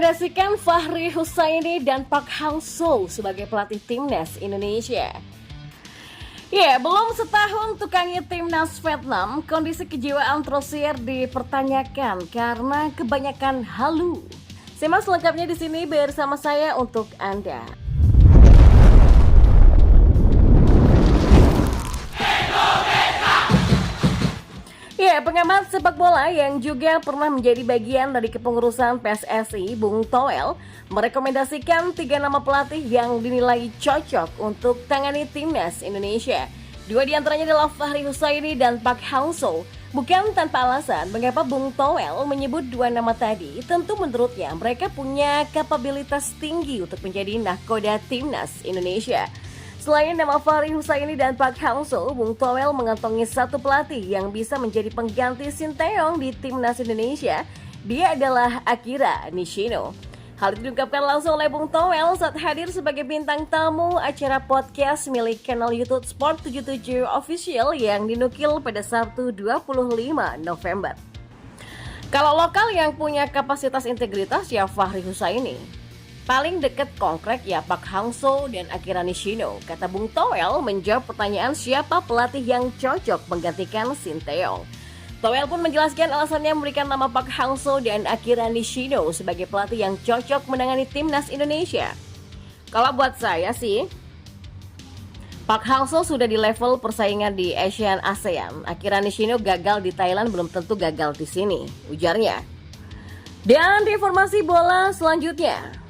merekomendasikan Fahri Husaini dan Park Hang-seo sebagai pelatih timnas Indonesia. Ya, belum setahun tukangi timnas Vietnam, kondisi kejiwaan Trosier dipertanyakan karena kebanyakan halu. Simak selengkapnya di sini bersama saya untuk Anda. Ya, pengamat sepak bola yang juga pernah menjadi bagian dari kepengurusan PSSI, Bung Toel, merekomendasikan 3 nama pelatih yang dinilai cocok untuk tangani timnas Indonesia. 2 diantaranya adalah Fahri Husaini dan Park Hang-seo. Bukan tanpa alasan mengapa Bung Toel menyebut 2 nama tadi, tentu menurutnya mereka punya kapabilitas tinggi untuk menjadi nahkoda timnas Indonesia. Selain nama Fahri Husaini dan Park Hang-seo, Bung Toel mengantongi satu pelatih yang bisa menjadi pengganti Sinteyong di timnas Indonesia. Dia adalah Akira Nishino. Hal itu diungkapkan langsung oleh Bung Toel saat hadir sebagai bintang tamu acara podcast milik kanal YouTube Sport 77 Official yang dinukil pada Sabtu 25 November. Kalau lokal yang punya kapasitas integritas ya Fahri Husaini. Paling dekat konkret ya Park Hang-seo dan Akira Nishino, kata Bung Toel menjawab pertanyaan siapa pelatih yang cocok menggantikan Sinteyong. Toel pun menjelaskan alasannya memberikan nama Park Hang-seo dan Akira Nishino sebagai pelatih yang cocok menangani timnas Indonesia. Kalau buat saya sih, Park Hang-seo sudah di level persaingan di ASEAN. Akira Nishino gagal di Thailand belum tentu gagal di sini, ujarnya. Dan di informasi bola selanjutnya.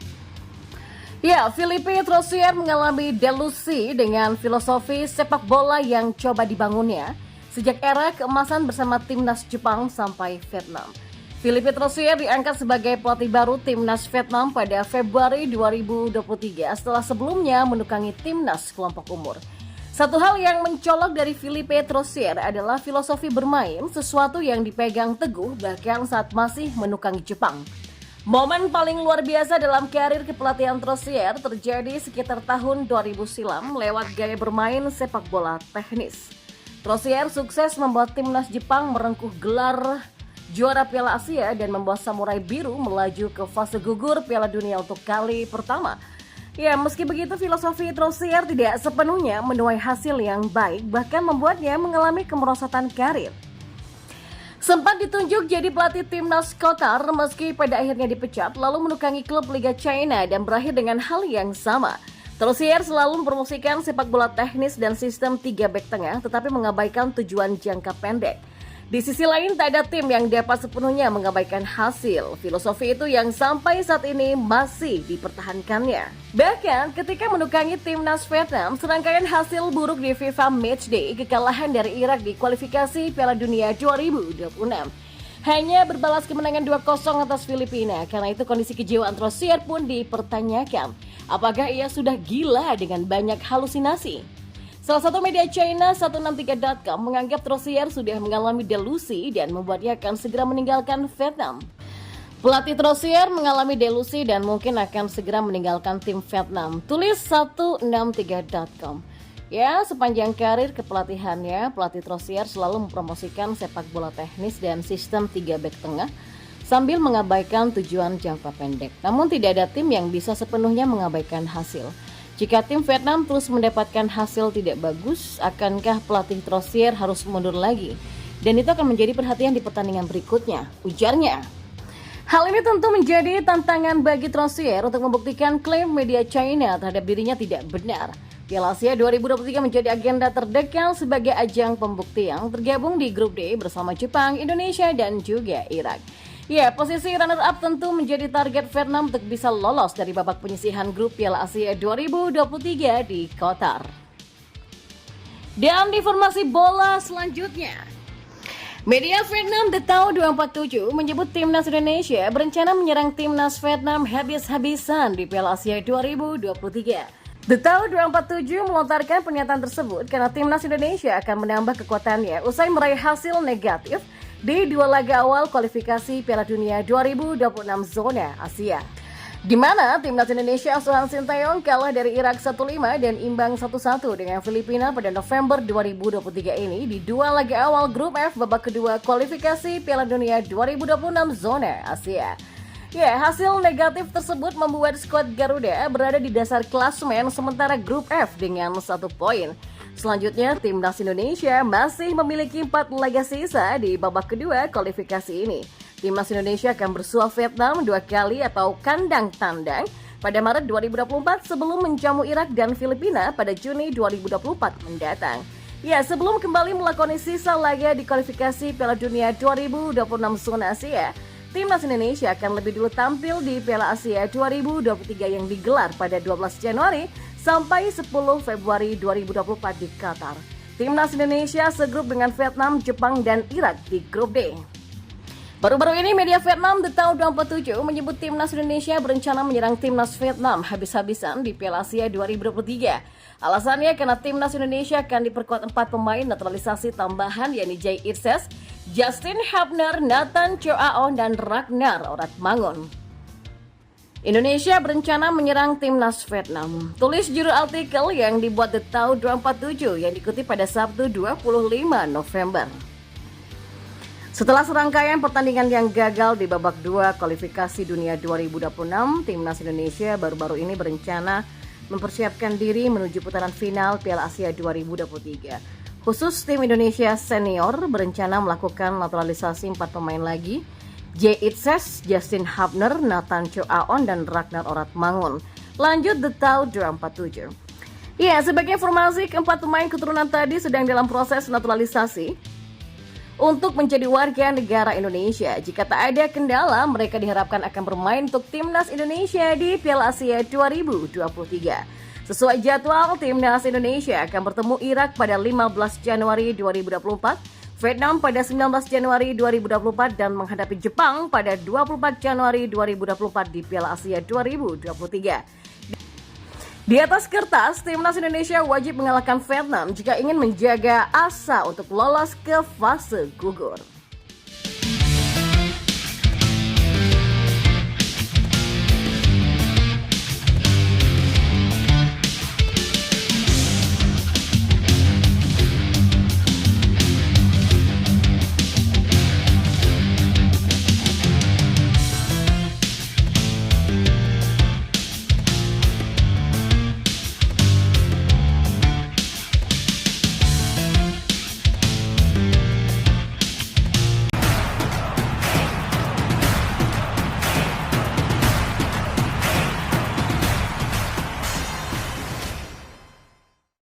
Ya, Filipe Trosier mengalami delusi dengan filosofi sepak bola yang coba dibangunnya sejak era keemasan bersama timnas Jepang sampai Vietnam. Filipe Trosier diangkat sebagai pelatih baru timnas Vietnam pada Februari 2023 setelah sebelumnya menukangi timnas kelompok umur. Satu hal yang mencolok dari Filipe Trosier adalah filosofi bermain, sesuatu yang dipegang teguh bahkan saat masih menukangi Jepang. Momen paling luar biasa dalam karir kepelatihan Trosier terjadi sekitar tahun 2000 silam lewat gaya bermain sepak bola teknis. Trosier sukses membuat timnas Jepang merengkuh gelar juara Piala Asia dan membuat Samurai Biru melaju ke fase gugur Piala Dunia untuk kali pertama. Ya, meski begitu filosofi Trosier tidak sepenuhnya menuai hasil yang baik, bahkan membuatnya mengalami kemerosotan karir. Sempat ditunjuk jadi pelatih timnas Qatar meski pada akhirnya dipecat lalu menukangi klub Liga China dan berakhir dengan hal yang sama. Trosier selalu mempromosikan sepak bola teknis dan sistem 3 bek tengah tetapi mengabaikan tujuan jangka pendek. Di sisi lain tak ada tim yang dapat sepenuhnya mengabaikan hasil. Filosofi itu yang sampai saat ini masih dipertahankannya. Bahkan ketika menukangi timnas Vietnam, serangkaian hasil buruk di FIFA Matchday, kekalahan dari Irak di kualifikasi Piala Dunia 2026 hanya berbalas kemenangan 2-0 atas Filipina. Karena itu kondisi kejiwaan Trosier pun dipertanyakan. Apakah ia sudah gila dengan banyak halusinasi? Salah satu media China 163.com menganggap Trosier sudah mengalami delusi dan membuatnya akan segera meninggalkan Vietnam. Pelatih Trosier mengalami delusi dan mungkin akan segera meninggalkan tim Vietnam, tulis 163.com. Ya, sepanjang karir kepelatihannya, pelatih Trosier selalu mempromosikan sepak bola teknis dan sistem 3 bek tengah sambil mengabaikan tujuan jangka pendek. Namun tidak ada tim yang bisa sepenuhnya mengabaikan hasil. Jika tim Vietnam terus mendapatkan hasil tidak bagus, akankah pelatih Trosier harus mundur lagi? Dan itu akan menjadi perhatian di pertandingan berikutnya, ujarnya. Hal ini tentu menjadi tantangan bagi Trosier untuk membuktikan klaim media China terhadap dirinya tidak benar. Piala Asia 2023 menjadi agenda terdekat sebagai ajang pembuktian tergabung di grup D bersama Jepang, Indonesia, dan juga Irak. Ya, posisi runner-up tentu menjadi target Vietnam untuk bisa lolos dari babak penyisihan grup Piala Asia 2023 di Qatar. Dan informasi bola selanjutnya. Media Vietnam The Tao 247 menyebut timnas Indonesia berencana menyerang timnas Vietnam habis-habisan di Piala Asia 2023. The Tao 247 melontarkan pernyataan tersebut karena timnas Indonesia akan menambah kekuatannya usai meraih hasil negatif di 2 laga awal kualifikasi Piala Dunia 2026 zona Asia. Di mana timnas Indonesia asuhan Sinteyong kalah dari Irak 1-5 dan imbang 1-1 dengan Filipina pada November 2023 ini di 2 laga awal grup F babak kedua kualifikasi Piala Dunia 2026 zona Asia. Ya, hasil negatif tersebut membuat skuad Garuda berada di dasar klasemen sementara grup F dengan 1 poin. Selanjutnya, Timnas Indonesia masih memiliki 4 laga sisa di babak kedua kualifikasi ini. Timnas Indonesia akan bersua Vietnam 2 kali atau kandang tandang pada Maret 2024 sebelum menjamu Irak dan Filipina pada Juni 2024 mendatang. Ya, sebelum kembali melakoni sisa laga di kualifikasi Piala Dunia 2026 zona Asia, Timnas Indonesia akan lebih dulu tampil di Piala Asia 2023 yang digelar pada 12 Januari sampai 10 Februari 2024 di Qatar. Timnas Indonesia segrup dengan Vietnam, Jepang, dan Irak di grup D. Baru-baru ini media Vietnam The Tahun 27 menyebut Timnas Indonesia berencana menyerang Timnas Vietnam habis-habisan di Piala Asia 2023. Alasannya karena Timnas Indonesia akan diperkuat 4 pemain naturalisasi tambahan yakni Jay Itzes, Justin Hapner, Nathan Choaon, dan Ragnar Oratmangun. Indonesia berencana menyerang Timnas Vietnam. Tulis judul artikel yang dibuat The Tahun 27 yang diikuti pada Sabtu 25 November. Setelah serangkaian pertandingan yang gagal di babak 2 kualifikasi dunia 2026, Timnas Indonesia baru-baru ini berencana mempersiapkan diri menuju putaran final Piala Asia 2023. Khusus tim Indonesia senior berencana melakukan naturalisasi 4 pemain lagi, Jay Itzes, Justin Hapner, Nathan Choaon, dan Ragnar Oratmangun. Lanjut The Tahun 27. Ya, sebagai informasi, keempat pemain keturunan tadi sedang dalam proses naturalisasi untuk menjadi warga negara Indonesia. Jika tak ada kendala, mereka diharapkan akan bermain untuk Timnas Indonesia di Piala Asia 2023. Sesuai jadwal, Timnas Indonesia akan bertemu Irak pada 15 Januari 2024, Vietnam pada 19 Januari 2024, dan menghadapi Jepang pada 24 Januari 2024 di Piala Asia 2023. Di atas kertas, Timnas Indonesia wajib mengalahkan Vietnam jika ingin menjaga asa untuk lolos ke fase gugur.